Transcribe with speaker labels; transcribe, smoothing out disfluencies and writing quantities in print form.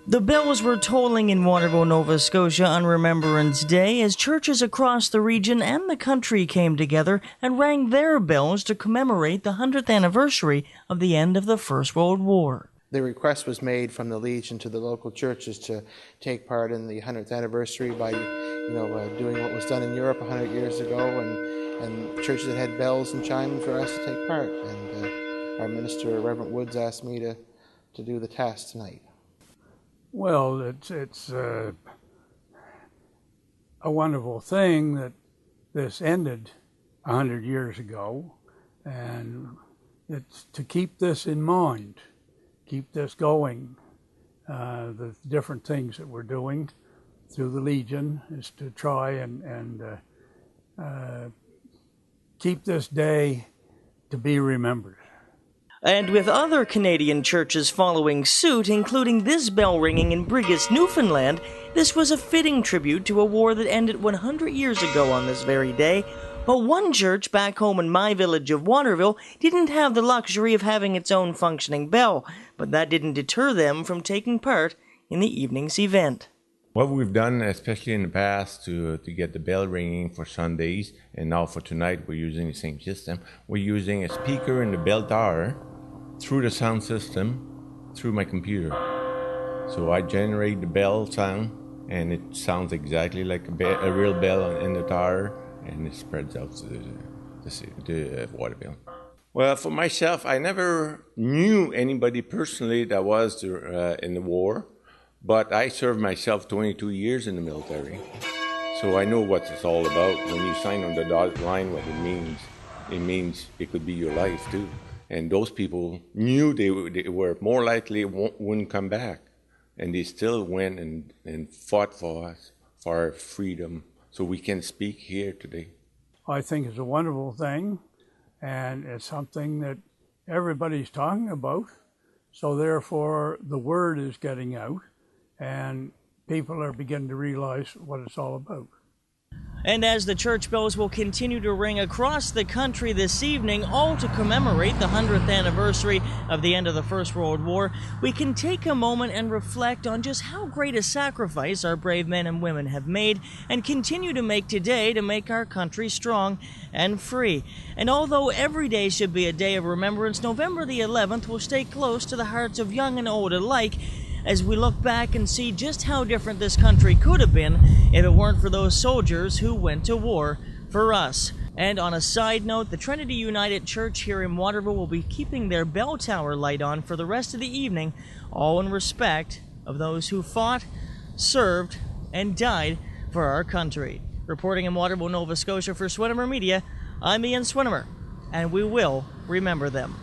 Speaker 1: The bells were tolling in Waterville, Nova Scotia on Remembrance Day as churches across the region and the country came together and rang their bells to commemorate the 100th anniversary of the end of the First World War.
Speaker 2: The request was made from the Legion to the local churches to take part in the 100th anniversary by doing what was done in Europe 100 years ago, and churches that had bells and chimes were asked to take part. And our minister, Reverend Woods, asked me to do the task tonight.
Speaker 3: Well, it's a wonderful thing that this ended 100 years ago, and it's to keep this in mind, keep this going. The different things that we're doing through the Legion is to try and keep this day to be remembered.
Speaker 1: And with other Canadian churches following suit, including this bell ringing in Brigus, Newfoundland, this was a fitting tribute to a war that ended 100 years ago on this very day. But one church back home in my village of Waterville didn't have the luxury of having its own functioning bell, but that didn't deter them from taking part in the evening's event.
Speaker 4: What we've done, especially in the past, to get the bell ringing for Sundays, and now for tonight we're using the same system. We're using a speaker in the bell tower through the sound system, through my computer. So I generate the bell sound, and it sounds exactly like a real bell in the tower, and it spreads out to the Waterville. Well, for myself, I never knew anybody personally that was in the war, but I served myself 22 years in the military. So I know what it's all about. When you sign on the dotted line, what it means it could be your life too. And those people knew they were more likely wouldn't come back. And they still went and fought for us, for our freedom, so we can speak here today.
Speaker 3: I think it's a wonderful thing, and it's something that everybody's talking about. So therefore, the word is getting out, and people are beginning to realize what it's all about.
Speaker 1: And as the church bells will continue to ring across the country this evening, all to commemorate the 100th anniversary of the end of the First World War, we can take a moment and reflect on just how great a sacrifice our brave men and women have made and continue to make today to make our country strong and free. And although every day should be a day of remembrance, November the 11th will stay close to the hearts of young and old alike, as we look back and see just how different this country could have been if it weren't for those soldiers who went to war for us. And on a side note, the Trinity United Church here in Waterville will be keeping their bell tower light on for the rest of the evening, all in respect of those who fought, served, and died for our country. Reporting in Waterville, Nova Scotia for Swinimer Media, I'm Ian Swinimer, and we will remember them.